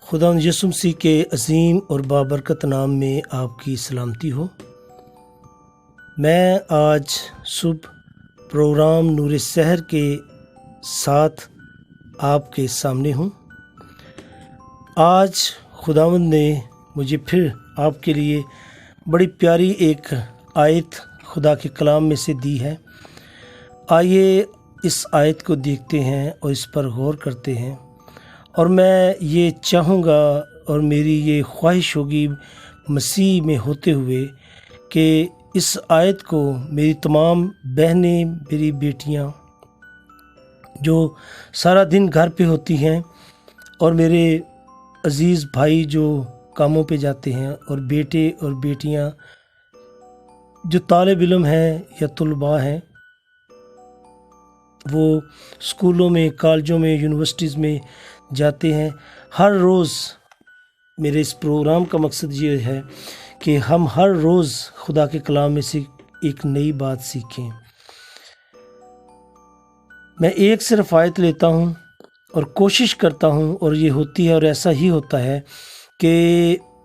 خدا یسوع مسیح کے عظیم اور بابرکت نام میں آپ کی سلامتی ہو۔ میں آج صبح پروگرام نور سحر کے ساتھ آپ کے سامنے ہوں۔ آج خداوند نے مجھے پھر آپ کے لیے بڑی پیاری ایک آیت خدا کے کلام میں سے دی ہے۔ آئیے اس آیت کو دیکھتے ہیں اور اس پر غور کرتے ہیں، اور میں یہ چاہوں گا اور میری یہ خواہش ہوگی مسیح میں ہوتے ہوئے کہ اس آیت کو میری تمام بہنیں، میری بیٹیاں جو سارا دن گھر پہ ہوتی ہیں، اور میرے عزیز بھائی جو کاموں پہ جاتے ہیں، اور بیٹے اور بیٹیاں جو طالب علم ہیں یا طلباء ہیں، وہ اسکولوں میں، کالجوں میں، یونیورسٹیز میں جاتے ہیں، ہر روز میرے اس پروگرام کا مقصد یہ ہے کہ ہم ہر روز خدا کے کلام میں سے ایک نئی بات سیکھیں۔ میں ایک صرف آیت لیتا ہوں اور کوشش کرتا ہوں، اور یہ ہوتی ہے اور ایسا ہی ہوتا ہے کہ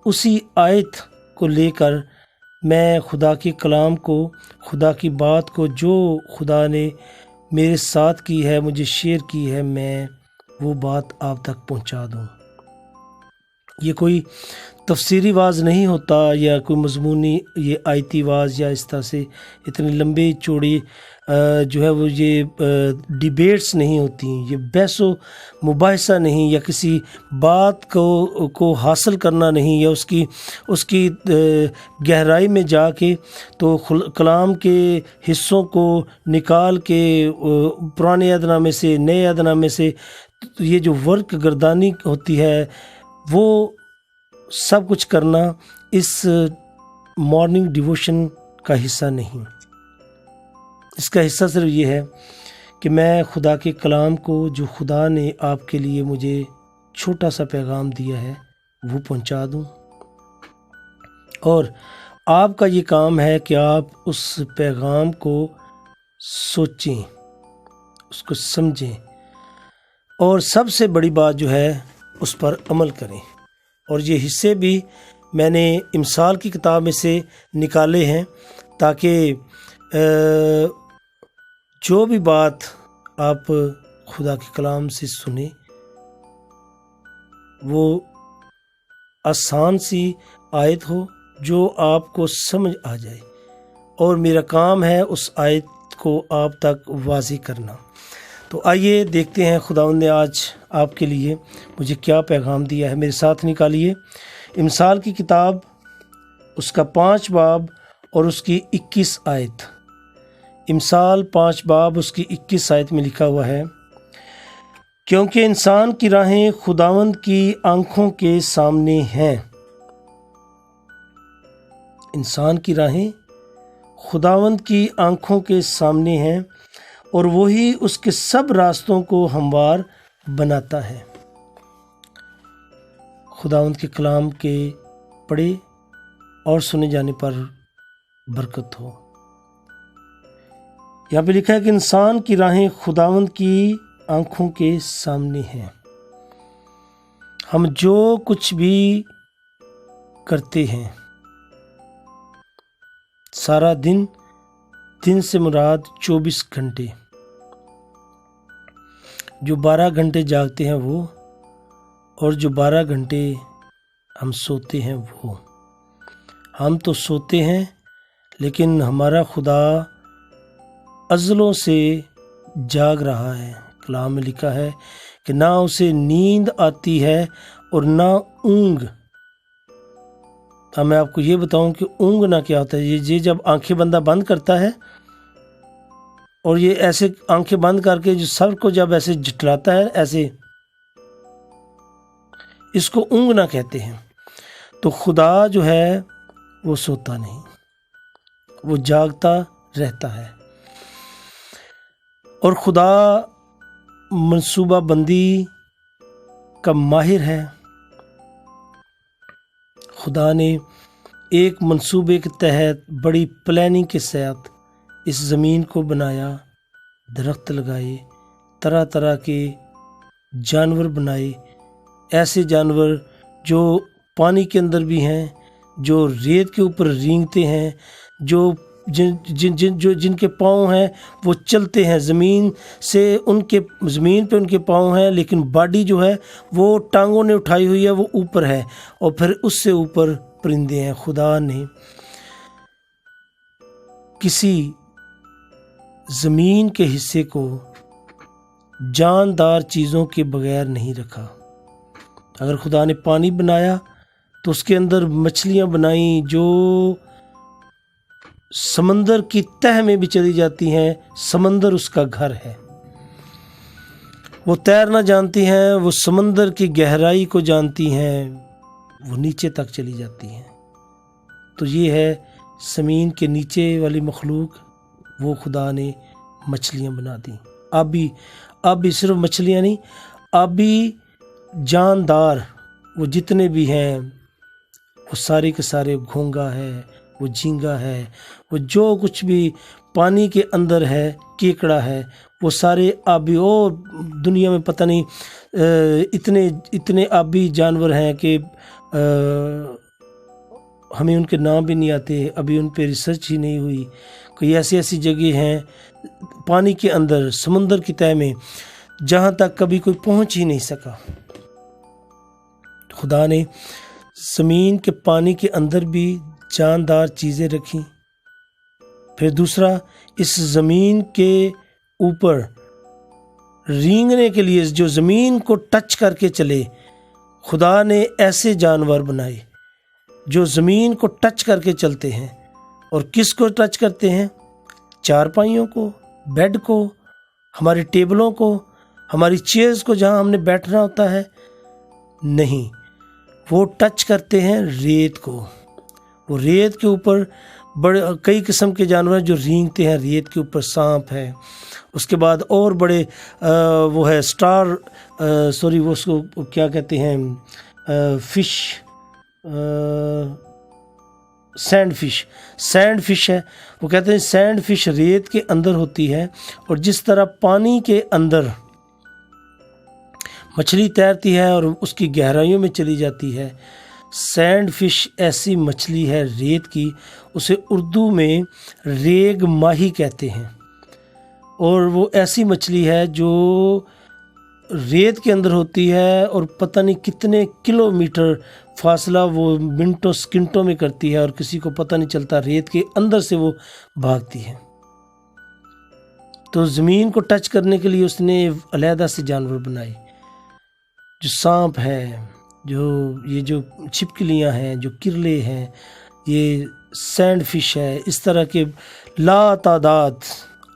اسی آیت کو لے کر میں خدا کے کلام کو، خدا کی بات کو جو خدا نے میرے ساتھ کی ہے، مجھے شیئر کی ہے، میں وہ بات آپ تک پہنچا دوں۔ یہ کوئی تفسیری واز نہیں ہوتا یا کوئی مضمونی یہ آیتی واز، یا اس طرح سے اتنے لمبے چوڑے جو ہے وہ یہ ڈیبیٹس نہیں ہوتی، یہ بحث و مباحثہ نہیں، یا کسی بات کو حاصل کرنا نہیں، یا اس کی گہرائی میں جا کے تو کلام کے حصوں کو نکال کے پرانے عہد نامے سے، نئے عہد نامے سے یہ جو ورک گردانی ہوتی ہے، وہ سب کچھ کرنا اس مارننگ ڈیووشن کا حصہ نہیں۔ اس کا حصہ صرف یہ ہے کہ میں خدا کے کلام کو، جو خدا نے آپ کے لیے مجھے چھوٹا سا پیغام دیا ہے، وہ پہنچا دوں، اور آپ کا یہ کام ہے کہ آپ اس پیغام کو سوچیں، اس کو سمجھیں، اور سب سے بڑی بات جو ہے اس پر عمل کریں۔ اور یہ حصے بھی میں نے امثال کی کتاب میں سے نکالے ہیں، تاکہ جو بھی بات آپ خدا کے کلام سے سنیں وہ آسان سی آیت ہو جو آپ کو سمجھ آ جائے، اور میرا کام ہے اس آیت کو آپ تک واضح کرنا۔ تو آئیے دیکھتے ہیں خداوند نے آج آپ کے لیے مجھے کیا پیغام دیا ہے۔ میرے ساتھ نکالیے امثال کی کتاب، اس کا 5 باب اور اس کی 21 آیت۔ امثال 5 باب اس کی 21 آیت میں لکھا ہوا ہے، کیونکہ انسان کی راہیں خداوند کی آنکھوں کے سامنے ہیں۔ انسان کی راہیں خداوند کی آنکھوں کے سامنے ہیں، اور وہی اس کے سب راستوں کو ہموار بناتا ہے۔ خداوند کے کلام کے پڑھے اور سنے جانے پر برکت ہو۔ یہاں پہ لکھا ہے کہ انسان کی راہیں خداوند کی آنکھوں کے سامنے ہیں۔ ہم جو کچھ بھی کرتے ہیں سارا دن سے مراد 24 گھنٹے، جو 12 گھنٹے جاگتے ہیں وہ، اور جو 12 گھنٹے ہم سوتے ہیں وہ۔ ہم تو سوتے ہیں، لیکن ہمارا خدا ازلوں سے جاگ رہا ہے۔ کلام میں لکھا ہے کہ نہ اسے نیند آتی ہے اور نہ اونگ۔ اب میں آپ کو یہ بتاؤں کہ اونگنا کیا ہوتا ہے۔ یہ جب آنکھیں بندہ بند کرتا ہے، اور یہ ایسے آنکھیں بند کر کے جو سر کو جب ایسے جھٹلاتا ہے، ایسے، اس کو اونگنا کہتے ہیں۔ تو خدا جو ہے وہ سوتا نہیں، وہ جاگتا رہتا ہے، اور خدا منصوبہ بندی کا ماہر ہے۔ خدا نے ایک منصوبے کے تحت بڑی پلاننگ کے ساتھ اس زمین کو بنایا، درخت لگائے، طرح طرح کے جانور بنائے، ایسے جانور جو پانی کے اندر بھی ہیں، جو ریت کے اوپر رینگتے ہیں، جو جن کے پاؤں ہیں وہ چلتے ہیں، زمین پہ ان کے پاؤں ہیں، لیکن باڈی جو ہے وہ ٹانگوں نے اٹھائی ہوئی ہے، وہ اوپر ہے، اور پھر اس سے اوپر پرندے ہیں۔ خدا نے کسی زمین کے حصے کو جاندار چیزوں کے بغیر نہیں رکھا۔ اگر خدا نے پانی بنایا تو اس کے اندر مچھلیاں بنائیں جو سمندر کی تہ میں بھی چلی جاتی ہیں، سمندر اس کا گھر ہے۔ وہ تیرنا جانتی ہیں، وہ سمندر کی گہرائی کو جانتی ہیں، وہ نیچے تک چلی جاتی ہیں۔ تو یہ ہے زمین کے نیچے والی مخلوق، وہ خدا نے مچھلیاں بنا دیں۔ اب بھی صرف مچھلیاں نہیں، اب بھی جاندار وہ جتنے بھی ہیں، وہ سارے کے سارے، گھونگا ہے، وہ جھینگا ہے، وہ جو کچھ بھی پانی کے اندر ہے، کیکڑا ہے، وہ سارے آبی، اور دنیا میں پتہ نہیں اتنے آبی جانور ہیں کہ ہمیں ان کے نام بھی نہیں آتے، ابھی ان پہ ریسرچ ہی نہیں ہوئی۔ کوئی ایسی جگہ ہیں پانی کے اندر، سمندر کی تہہ میں، جہاں تک کبھی کوئی پہنچ ہی نہیں سکا۔ خدا نے زمین کے پانی کے اندر بھی جاندار چیزیں رکھی۔ پھر دوسرا، اس زمین کے اوپر رینگنے کے لیے، جو زمین کو ٹچ کر کے چلے، خدا نے ایسے جانور بنائے جو زمین کو ٹچ کر کے چلتے ہیں۔ اور کس کو ٹچ کرتے ہیں؟ چارپائیوں کو، بیڈ کو، ہماری ٹیبلوں کو، ہماری چیئرز کو، جہاں ہم نے بیٹھنا ہوتا ہے۔ نہیں، وہ ٹچ کرتے ہیں ریت کو۔ وہ ریت کے اوپر کئی قسم کے جانور جو رینگتے ہیں ریت کے اوپر، سانپ ہے، اس کے بعد اور بڑے وہ ہے وہ اس کو کیا کہتے ہیں، فش، سینڈ فش ہے۔ وہ کہتے ہیں سینڈ فش ریت کے اندر ہوتی ہے، اور جس طرح پانی کے اندر مچھلی تیرتی ہے اور اس کی گہرائیوں میں چلی جاتی ہے، سینڈ فش ایسی مچھلی ہے ریت کی، اسے اردو میں ریگ ماہی کہتے ہیں۔ اور وہ ایسی مچھلی ہے جو ریت کے اندر ہوتی ہے، اور پتہ نہیں کتنے کلومیٹر فاصلہ وہ منٹوں سکنٹوں میں کرتی ہے، اور کسی کو پتہ نہیں چلتا، ریت کے اندر سے وہ بھاگتی ہے۔ تو زمین کو ٹچ کرنے کے لیے اس نے علیحدہ سے جانور بنائے، جو سانپ ہے، یہ جو چھپکلیاں ہیں، جو کرلے ہیں، یہ سینڈ فش ہے، اس طرح کے لا تعداد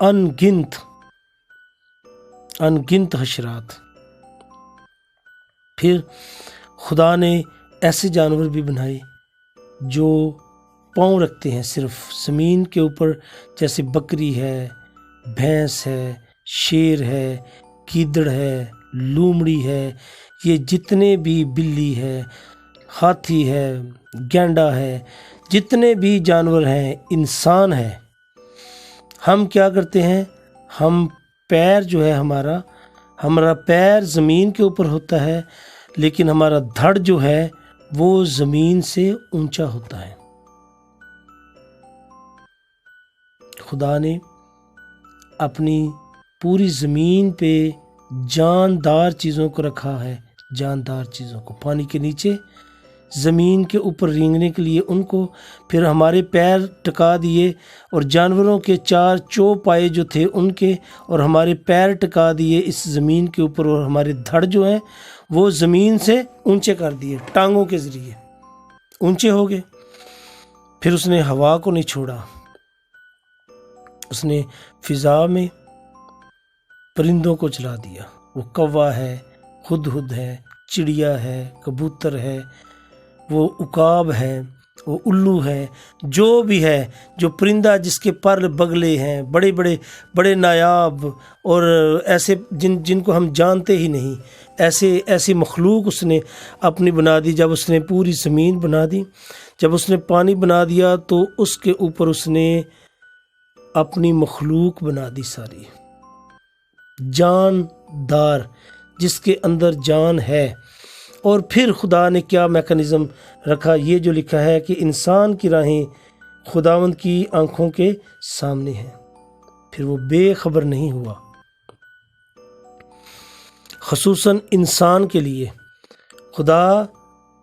انگنت حشرات۔ پھر خدا نے ایسے جانور بھی بنائے جو پاؤں رکھتے ہیں صرف زمین کے اوپر، جیسے بکری ہے، بھینس ہے، شیر ہے، گیدڑ ہے، لومڑی ہے، یہ جتنے بھی، بلی ہے، ہاتھی ہے، گینڈا ہے، جتنے بھی جانور ہیں، انسان ہے۔ ہم کیا کرتے ہیں؟ ہم پیر جو ہے ہمارا پیر زمین کے اوپر ہوتا ہے، لیکن ہمارا دھڑ جو ہے وہ زمین سے اونچا ہوتا ہے۔ خدا نے اپنی پوری زمین پہ جاندار چیزوں کو رکھا ہے، جاندار چیزوں کو، پانی کے نیچے، زمین کے اوپر رینگنے کے لیے ان کو، پھر ہمارے پیر ٹکا دیے، اور جانوروں کے 4 چوپائے جو تھے ان کے، اور ہمارے پیر ٹکا دیے اس زمین کے اوپر، اور ہمارے دھڑ جو ہیں وہ زمین سے اونچے کر دیے، ٹانگوں کے ذریعے اونچے ہو گئے۔ پھر اس نے ہوا کو نہیں چھوڑا، اس نے فضا میں پرندوں کو چلا دیا۔ وہ کوا ہے، ہدہد ہے، چڑیا ہے، کبوتر ہے، وہ عقاب ہے، وہ الو ہے، جو بھی ہے، جو پرندہ جس کے پر بگلے ہیں، بڑے نایاب، اور ایسے جن کو ہم جانتے ہی نہیں، ایسی مخلوق اس نے اپنی بنا دی۔ جب اس نے پوری زمین بنا دی، جب اس نے پانی بنا دیا، تو اس کے اوپر اس نے اپنی مخلوق بنا دی، ساری جاندار، جس کے اندر جان ہے، اور پھر خدا نے کیا میکانزم رکھا، یہ جو لکھا ہے کہ انسان کی راہیں خداوند کی آنکھوں کے سامنے ہیں، پھر وہ بے خبر نہیں ہوا۔ خصوصاً انسان کے لیے خدا،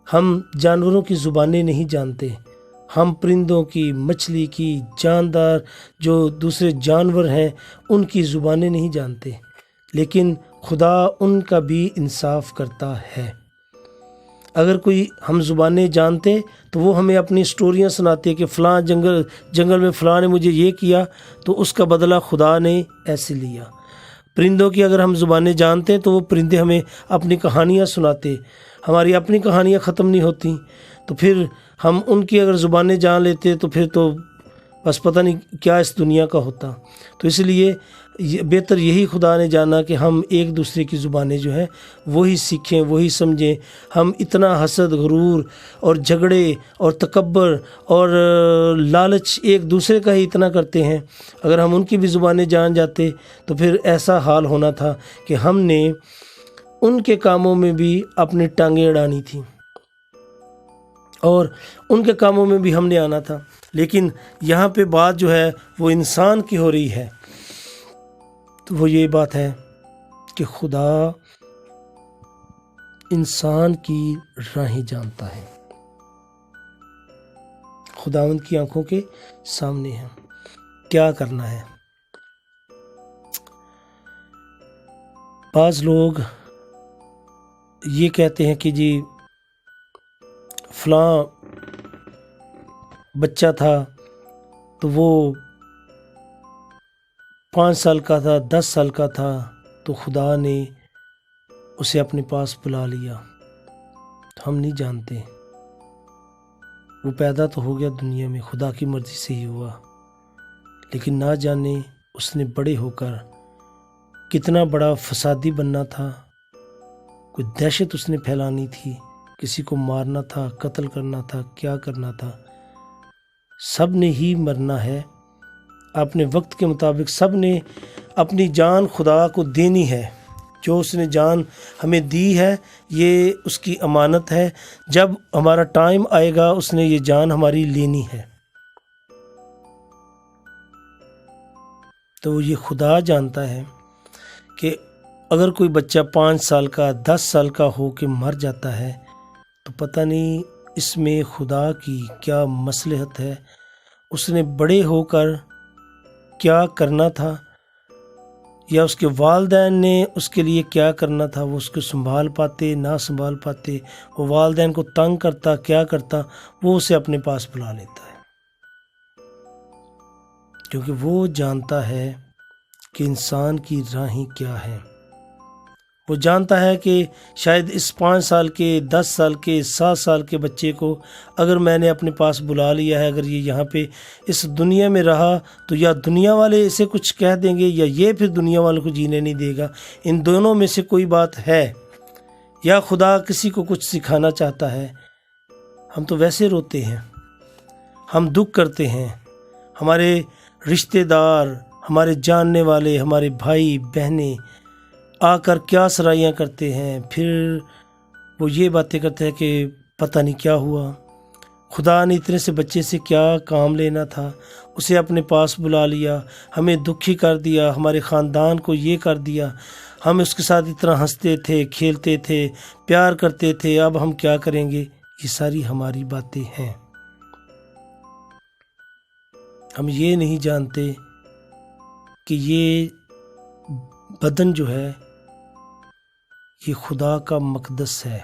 ہم جانوروں کی زبانیں نہیں جانتے، ہم پرندوں کی، مچھلی کی، جاندار جو دوسرے جانور ہیں ان کی زبانیں نہیں جانتے، لیکن خدا ان کا بھی انصاف کرتا ہے۔ اگر کوئی ہم زبانیں جانتے تو وہ ہمیں اپنی سٹوریاں سناتے کہ فلاں جنگل میں فلاں نے مجھے یہ کیا تو اس کا بدلہ خدا نے ایسے لیا۔ پرندوں کی اگر ہم زبانیں جانتے تو وہ پرندے ہمیں اپنی کہانیاں سناتے، ہماری اپنی کہانیاں ختم نہیں ہوتی، تو پھر ہم ان کی اگر زبانیں جان لیتے تو پھر تو بس پتہ نہیں کیا اس دنیا کا ہوتا۔ تو اس لیے بہتر یہی خدا نے جانا کہ ہم ایک دوسرے کی زبانیں جو ہیں وہی سیکھیں، وہی سمجھیں۔ ہم اتنا حسد، غرور اور جھگڑے اور تکبر اور لالچ ایک دوسرے کا ہی اتنا کرتے ہیں، اگر ہم ان کی بھی زبانیں جان جاتے تو پھر ایسا حال ہونا تھا کہ ہم نے ان کے کاموں میں بھی اپنی ٹانگیں اڑانی تھیں اور ان کے کاموں میں بھی ہم نے آنا تھا۔ لیکن یہاں پہ بات جو ہے وہ انسان کی ہو رہی ہے، تو وہ یہ بات ہے کہ خدا انسان کی راہیں جانتا ہے، خداوند کی آنکھوں کے سامنے ہے، کیا کرنا ہے۔ بعض لوگ یہ کہتے ہیں کہ جی فلاں بچہ تھا تو وہ 5 سال کا تھا، 10 سال کا تھا، تو خدا نے اسے اپنے پاس بلا لیا۔ ہم نہیں جانتے، وہ پیدا تو ہو گیا دنیا میں، خدا کی مرضی سے ہی ہوا، لیکن نہ جانے اس نے بڑے ہو کر کتنا بڑا فسادی بننا تھا، کوئی دہشت اس نے پھیلانی تھی، کسی کو مارنا تھا، قتل کرنا تھا، کیا کرنا تھا۔ سب نے ہی مرنا ہے اپنے وقت کے مطابق، سب نے اپنی جان خدا کو دینی ہے۔ جو اس نے جان ہمیں دی ہے یہ اس کی امانت ہے، جب ہمارا ٹائم آئے گا اس نے یہ جان ہماری لینی ہے۔ تو یہ خدا جانتا ہے کہ اگر کوئی بچہ 5 سال کا، 10 سال کا ہو کے مر جاتا ہے تو پتہ نہیں اس میں خدا کی کیا مصلحت ہے، اس نے بڑے ہو کر کیا کرنا تھا، یا اس کے والدین نے اس کے لیے کیا کرنا تھا، وہ اس کو سنبھال پاتے نہ سنبھال پاتے، وہ والدین کو تنگ کرتا کیا کرتا، وہ اسے اپنے پاس بلا لیتا ہے، کیونکہ وہ جانتا ہے کہ انسان کی راہیں کیا ہیں۔ وہ جانتا ہے کہ شاید اس 5 سال کے، 10 سال کے، 7 سال کے بچے کو اگر میں نے اپنے پاس بلا لیا ہے، اگر یہ یہاں پہ اس دنیا میں رہا تو یا دنیا والے اسے کچھ کہہ دیں گے یا یہ پھر دنیا والوں کو جینے نہیں دے گا، ان دونوں میں سے کوئی بات ہے، یا خدا کسی کو کچھ سکھانا چاہتا ہے۔ ہم تو ویسے روتے ہیں، ہم دکھ کرتے ہیں، ہمارے رشتہ دار، ہمارے جاننے والے، ہمارے بھائی بہنیں آ کر کیا سرائیاں کرتے ہیں، پھر وہ یہ باتیں کرتے ہیں کہ پتہ نہیں کیا ہوا، خدا نے اتنے سے بچے سے کیا کام لینا تھا، اسے اپنے پاس بلا لیا، ہمیں دکھی کر دیا، ہمارے خاندان کو یہ کر دیا، ہم اس کے ساتھ اتنا ہنستے تھے، کھیلتے تھے، پیار کرتے تھے، اب ہم کیا کریں گے۔ یہ ساری ہماری باتیں ہیں، ہم یہ نہیں جانتے کہ یہ بدن جو ہے یہ خدا کا مقدس ہے،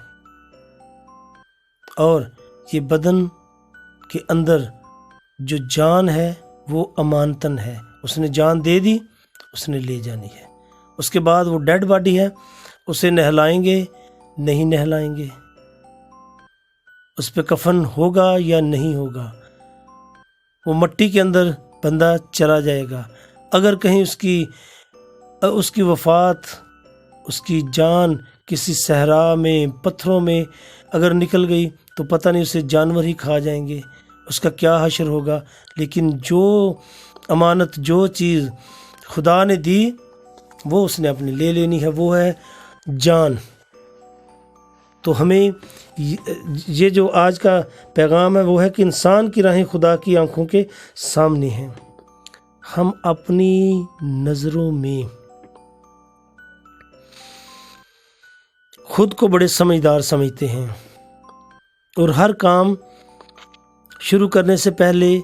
اور یہ بدن کے اندر جو جان ہے وہ امانتن ہے، اس نے جان دے دی، اس نے لے جانی ہے۔ اس کے بعد وہ ڈیڈ باڈی ہے، اسے نہلائیں گے نہیں نہلائیں گے، اس پہ کفن ہوگا یا نہیں ہوگا، وہ مٹی کے اندر بندہ چلا جائے گا۔ اگر کہیں اس کی وفات، اس کی جان کسی صحرا میں، پتھروں میں اگر نکل گئی تو پتہ نہیں اسے جانور ہی کھا جائیں گے، اس کا کیا حشر ہوگا۔ لیکن جو امانت، جو چیز خدا نے دی وہ اس نے اپنی لے لینی ہے، وہ ہے جان۔ تو ہمیں یہ جو آج کا پیغام ہے وہ ہے کہ انسان کی راہیں خدا کی آنکھوں کے سامنے ہیں۔ ہم اپنی نظروں میں خود کو بڑے سمجھدار سمجھتے ہیں اور ہر کام شروع کرنے سے پہلے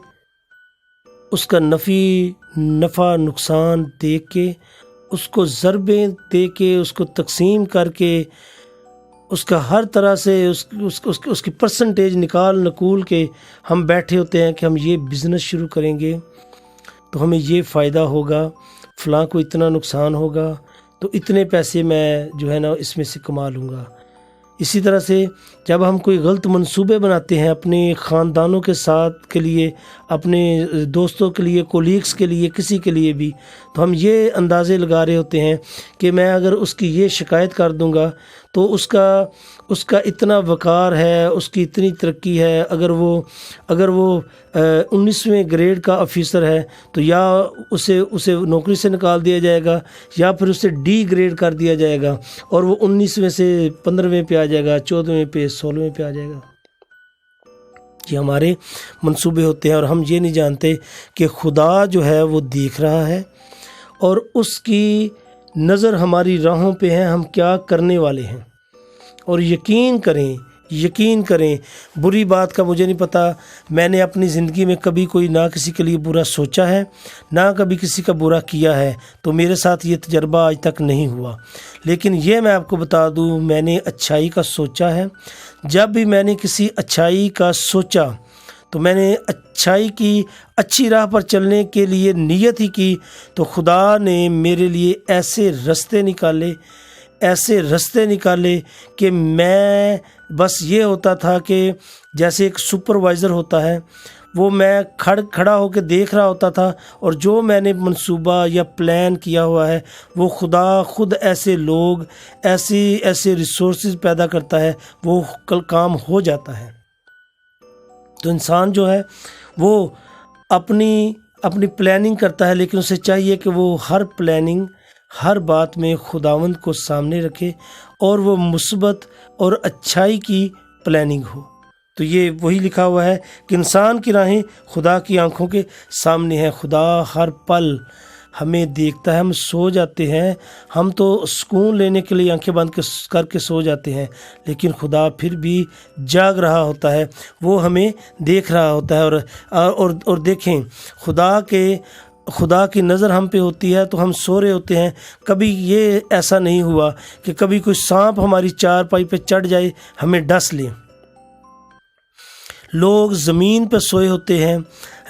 اس کا نفع نقصان دیکھ کے، اس کو ضربیں دے کے، اس کو تقسیم کر کے، اس کا ہر طرح سے اس کی پرسنٹیج نکول کے ہم بیٹھے ہوتے ہیں کہ ہم یہ بزنس شروع کریں گے تو ہمیں یہ فائدہ ہوگا، فلاں کو اتنا نقصان ہوگا تو اتنے پیسے میں جو ہے نا اس میں سے کما لوں گا۔ اسی طرح سے جب ہم کوئی غلط منصوبے بناتے ہیں اپنے خاندانوں کے ساتھ کے لیے، اپنے دوستوں کے لیے، کولیگس کے لیے، کسی کے لیے بھی، تو ہم یہ اندازے لگا رہے ہوتے ہیں کہ میں اگر اس کی یہ شکایت کر دوں گا تو اس کا اتنا وقار ہے، اس کی اتنی ترقی ہے، اگر وہ 19ویں گریڈ کا آفیسر ہے تو یا اسے نوکری سے نکال دیا جائے گا یا پھر اسے ڈی گریڈ کر دیا جائے گا اور وہ 19ویں سے 15ویں پہ آ جائے گا، 14ویں پہ، 16ویں پہ آ جائے گا۔ یہ ہمارے منصوبے ہوتے ہیں اور ہم یہ نہیں جانتے کہ خدا جو ہے وہ دیکھ رہا ہے اور اس کی نظر ہماری راہوں پہ ہے، ہم کیا کرنے والے ہیں۔ اور یقین کریں، بری بات کا مجھے نہیں پتہ، میں نے اپنی زندگی میں کبھی کوئی نہ کسی کے لیے برا سوچا ہے نہ کبھی کسی کا برا کیا ہے، تو میرے ساتھ یہ تجربہ آج تک نہیں ہوا، لیکن یہ میں آپ کو بتا دوں میں نے اچھائی کا سوچا ہے۔ جب بھی میں نے کسی اچھائی کا سوچا تو میں نے اچھائی کی اچھی راہ پر چلنے کے لیے نیت ہی کی، تو خدا نے میرے لیے ایسے رستے نکالے کہ میں بس یہ ہوتا تھا کہ جیسے ایک سپروائزر ہوتا ہے، وہ میں کھڑا ہو کے دیکھ رہا ہوتا تھا اور جو میں نے منصوبہ یا پلان کیا ہوا ہے وہ خدا خود ایسے لوگ ایسے ریسورسز پیدا کرتا ہے، وہ کام ہو جاتا ہے۔ تو انسان جو ہے وہ اپنی پلاننگ کرتا ہے، لیکن اسے چاہیے کہ وہ ہر بات میں خداوند کو سامنے رکھے اور وہ مثبت اور اچھائی کی پلاننگ ہو۔ تو یہ وہی لکھا ہوا ہے کہ انسان کی راہیں خدا کی آنکھوں کے سامنے ہیں۔ خدا ہر پل ہمیں دیکھتا ہے، ہم سو جاتے ہیں، ہم تو سکون لینے کے لیے آنکھیں بند کر کے سو جاتے ہیں، لیکن خدا پھر بھی جاگ رہا ہوتا ہے، وہ ہمیں دیکھ رہا ہوتا ہے۔ اور دیکھیں، خدا کی نظر ہم پہ ہوتی ہے تو ہم سو رہے ہوتے ہیں۔ کبھی یہ ایسا نہیں ہوا کہ کبھی کوئی سانپ ہماری چارپائی پہ چڑھ جائے ہمیں ڈس لے۔ لوگ زمین پہ سوئے ہوتے ہیں،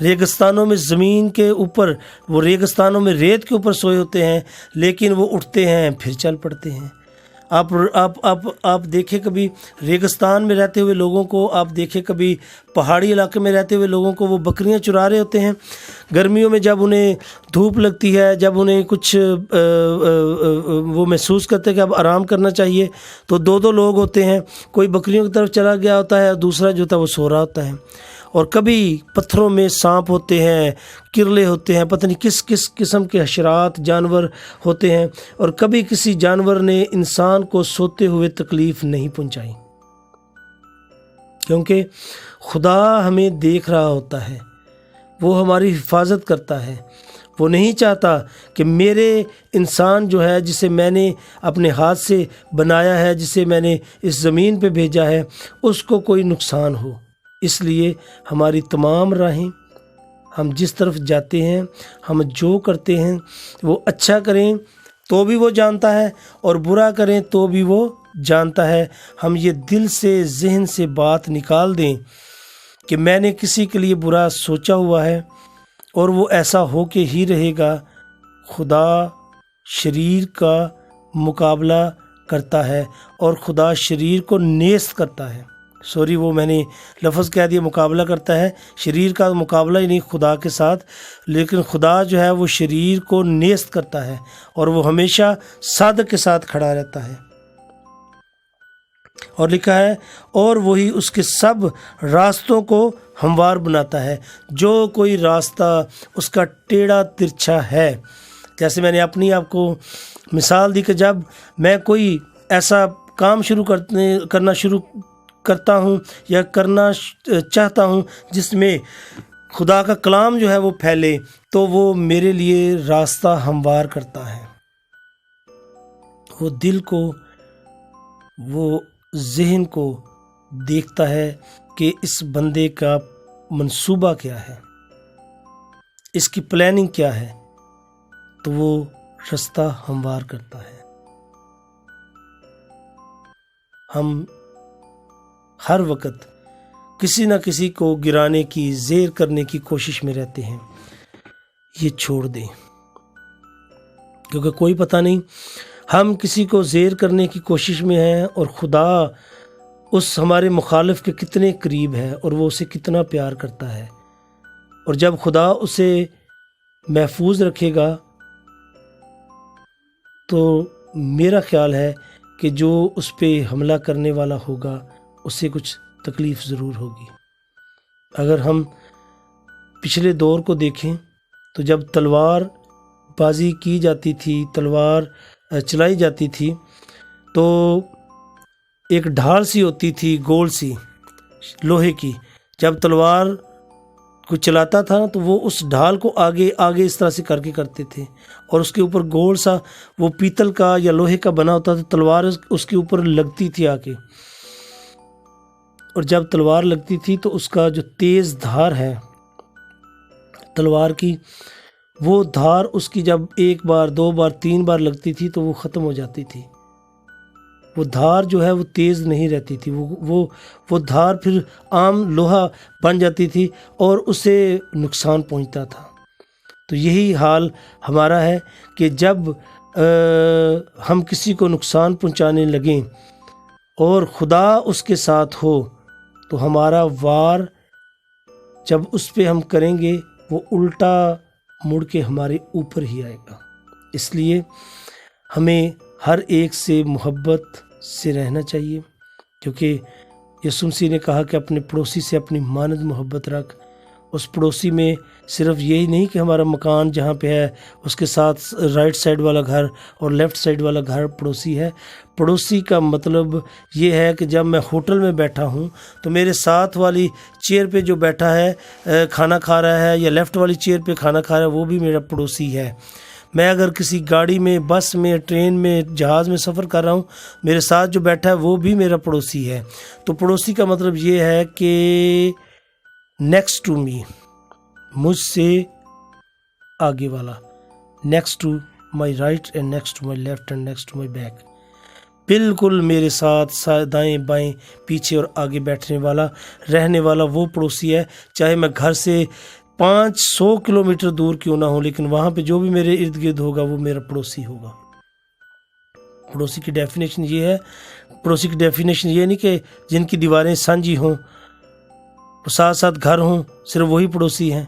ریگستانوں میں زمین کے اوپر، وہ ریگستانوں میں ریت کے اوپر سوئے ہوتے ہیں، لیکن وہ اٹھتے ہیں پھر چل پڑتے ہیں۔ آپ دیکھیں کبھی ریگستان میں رہتے ہوئے لوگوں کو، آپ دیکھیں کبھی پہاڑی علاقے میں رہتے ہوئے لوگوں کو، وہ بکریاں چرا رہے ہوتے ہیں۔ گرمیوں میں جب انہیں دھوپ لگتی ہے، جب انہیں کچھ وہ محسوس کرتے ہیں کہ اب آرام کرنا چاہیے، تو دو لوگ ہوتے ہیں، کوئی بکریوں کی طرف چلا گیا ہوتا ہے اور دوسرا جو ہوتا ہے وہ سو رہا ہوتا ہے۔ اور کبھی پتھروں میں سانپ ہوتے ہیں، کرلے ہوتے ہیں، پتہ نہیں کس قسم کے حشرات جانور ہوتے ہیں، اور کبھی کسی جانور نے انسان کو سوتے ہوئے تکلیف نہیں پہنچائی، کیونکہ خدا ہمیں دیکھ رہا ہوتا ہے، وہ ہماری حفاظت کرتا ہے۔ وہ نہیں چاہتا کہ میرے انسان جو ہے، جسے میں نے اپنے ہاتھ سے بنایا ہے، جسے میں نے اس زمین پہ بھیجا ہے، اس کو کوئی نقصان ہو۔ اس لیے ہماری تمام راہیں، ہم جس طرف جاتے ہیں، ہم جو کرتے ہیں، وہ اچھا کریں تو بھی وہ جانتا ہے اور برا کریں تو بھی وہ جانتا ہے۔ ہم یہ دل سے، ذہن سے بات نکال دیں کہ میں نے کسی کے لیے برا سوچا ہوا ہے اور وہ ایسا ہو کے ہی رہے گا۔ خدا شریر کا مقابلہ کرتا ہے اور خدا شریر کو نیست کرتا ہے۔ وہ میں نے لفظ کہہ دیا، مقابلہ کرتا ہے، شریر کا مقابلہ ہی نہیں خدا کے ساتھ، لیکن خدا جو ہے وہ شریر کو نیست کرتا ہے اور وہ ہمیشہ صادق کے ساتھ کھڑا رہتا ہے۔ اور لکھا ہے، اور وہی اس کے سب راستوں کو ہموار بناتا ہے۔ جو کوئی راستہ اس کا ٹیڑھا ترچھا ہے، جیسے میں نے اپنی آپ کو مثال دی کہ جب میں کوئی ایسا کام کرنا شروع کرتا ہوں یا کرنا چاہتا ہوں جس میں خدا کا کلام جو ہے وہ پھیلے، تو وہ میرے لیے راستہ ہموار کرتا ہے۔ وہ دل کو، وہ ذہن کو دیکھتا ہے کہ اس بندے کا منصوبہ کیا ہے، اس کی پلاننگ کیا ہے، تو وہ راستہ ہموار کرتا ہے۔ ہم ہر وقت کسی نہ کسی کو گرانے کی، زیر کرنے کی کوشش میں رہتے ہیں۔ یہ چھوڑ دیں، کیونکہ کوئی پتہ نہیں ہم کسی کو زیر کرنے کی کوشش میں ہیں اور خدا اس ہمارے مخالف کے کتنے قریب ہے اور وہ اسے کتنا پیار کرتا ہے، اور جب خدا اسے محفوظ رکھے گا تو میرا خیال ہے کہ جو اس پہ حملہ کرنے والا ہوگا اسے کچھ تکلیف ضرور ہوگی۔ اگر ہم پچھلے دور کو دیکھیں تو جب تلوار بازی کی جاتی تھی، تلوار چلائی جاتی تھی، تو ایک ڈھال سی ہوتی تھی، گول سی لوہے کی۔ جب تلوار کو چلاتا تھا تو وہ اس ڈھال کو آگے آگے اس طرح سے کر کے کرتے تھے، اور اس کے اوپر گول سا وہ پیتل کا یا لوہے کا بنا ہوتا تھا، تلوار اس کے اوپر لگتی تھی آ کے، اور جب تلوار لگتی تھی تو اس کا جو تیز دھار ہے تلوار کی، وہ دھار اس کی جب ایک بار، دو بار، تین بار لگتی تھی تو وہ ختم ہو جاتی تھی۔ وہ دھار جو ہے وہ تیز نہیں رہتی تھی، وہ دھار پھر عام لوہا بن جاتی تھی اور اسے نقصان پہنچتا تھا۔ تو یہی حال ہمارا ہے کہ جب ہم کسی کو نقصان پہنچانے لگیں اور خدا اس کے ساتھ ہو تو ہمارا وار جب اس پہ ہم کریں گے وہ الٹا مڑ کے ہمارے اوپر ہی آئے گا۔ اس لیے ہمیں ہر ایک سے محبت سے رہنا چاہیے، کیونکہ یسوع مسیح نے کہا کہ اپنے پڑوسی سے اپنی مانند محبت رکھ۔ اس پڑوسی میں صرف یہی نہیں کہ ہمارا مکان جہاں پہ ہے اس کے ساتھ رائٹ سائڈ والا گھر اور لیفٹ سائڈ والا گھر پڑوسی ہے۔ پڑوسی کا مطلب یہ ہے کہ جب میں ہوٹل میں بیٹھا ہوں تو میرے ساتھ والی چیئر پہ جو بیٹھا ہے کھانا کھا رہا ہے، یا لیفٹ والی چیئر پہ کھانا کھا رہا ہے، وہ بھی میرا پڑوسی ہے۔ میں اگر کسی گاڑی میں، بس میں، ٹرین میں، جہاز میں سفر کر رہا ہوں، میرے ساتھ جو بیٹھا ہے وہ بھی میرا پڑوسی ہے۔ تو پڑوسی کا مطلب یہ ہے کہ نیکسٹ ٹو می، مجھ سے آگے والا، next to my right and next to my left and next to my back, بالکل میرے ساتھ دائیں بائیں پیچھے اور آگے بیٹھنے والا، رہنے والا وہ پڑوسی ہے۔ چاہے میں گھر سے 500 کلومیٹر دور کیوں نہ ہو، لیکن وہاں پہ جو بھی میرے ارد گرد ہوگا وہ میرا پڑوسی ہوگا۔ پڑوسی کی ڈیفینیشن یہ ہے، پڑوسی کی ڈیفینیشن یہ نہیں کہ جن کی دیواریں سانجھی ہوں، ساتھ ساتھ گھر ہوں، صرف وہی پڑوسی ہیں۔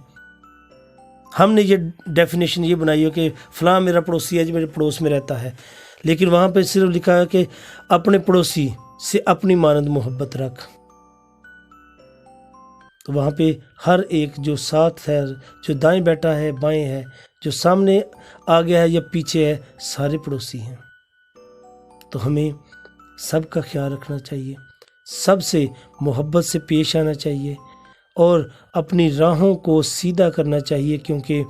ہم نے یہ ڈیفینیشن یہ بنائی ہے کہ فلاں میرا پڑوسی ہے جو میرے پڑوس میں رہتا ہے، لیکن وہاں پہ صرف لکھا ہے کہ اپنے پڑوسی سے اپنی مانند محبت رکھ۔ تو وہاں پہ ہر ایک جو ساتھ ہے، جو دائیں بیٹھا ہے، بائیں ہے، جو سامنے آگے ہے یا پیچھے ہے، سارے پڑوسی ہیں۔ تو ہمیں سب کا خیال رکھنا چاہیے، سب سے محبت سے پیش آنا چاہیے اور اپنی راہوں کو سیدھا کرنا چاہیے، کیونکہ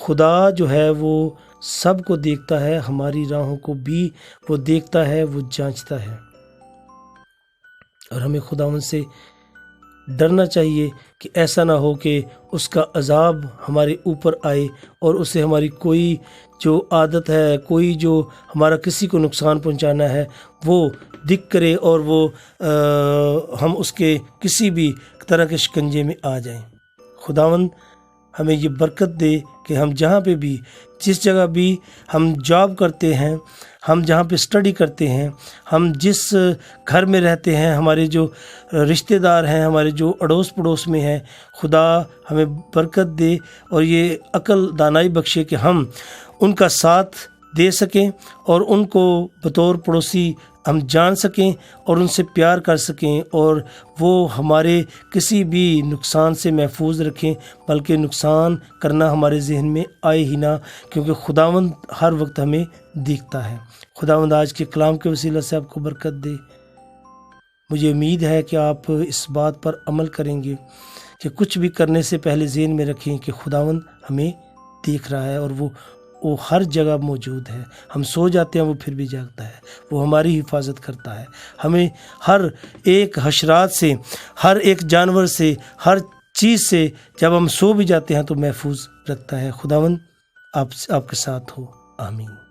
خدا جو ہے وہ سب کو دیکھتا ہے، ہماری راہوں کو بھی وہ دیکھتا ہے، وہ جانچتا ہے۔ اور ہمیں خداوند سے ڈرنا چاہیے کہ ایسا نہ ہو کہ اس کا عذاب ہمارے اوپر آئے اور اسے ہماری کوئی جو عادت ہے، کوئی جو ہمارا کسی کو نقصان پہنچانا ہے، وہ دکھ کرے اور وہ ہم اس کے کسی بھی طرح کے شکنجے میں آ جائیں۔ خداوند ہمیں یہ برکت دے کہ ہم جہاں پہ بھی، جس جگہ بھی ہم جاب کرتے ہیں، ہم جہاں پہ اسٹڈی کرتے ہیں، ہم جس گھر میں رہتے ہیں، ہمارے جو رشتہ دار ہیں، ہمارے جو اڑوس پڑوس میں ہیں، خدا ہمیں برکت دے اور یہ عقل دانائی بخشے کہ ہم ان کا ساتھ دے سکیں اور ان کو بطور پڑوسی ہم جان سکیں اور ان سے پیار کر سکیں، اور وہ ہمارے کسی بھی نقصان سے محفوظ رکھیں، بلکہ نقصان کرنا ہمارے ذہن میں آئے ہی نہ، کیونکہ خداوند ہر وقت ہمیں دیکھتا ہے۔ خداوند آج کے کلام کے وسیلہ سے آپ کو برکت دے۔ مجھے امید ہے کہ آپ اس بات پر عمل کریں گے کہ کچھ بھی کرنے سے پہلے ذہن میں رکھیں کہ خداوند ہمیں دیکھ رہا ہے، اور وہ ہر جگہ موجود ہے۔ ہم سو جاتے ہیں، وہ پھر بھی جاگتا ہے، وہ ہماری حفاظت کرتا ہے، ہمیں ہر ایک حشرات سے، ہر ایک جانور سے، ہر چیز سے جب ہم سو بھی جاتے ہیں تو محفوظ رکھتا ہے۔ خداوند آپ کے ساتھ ہو، آمین۔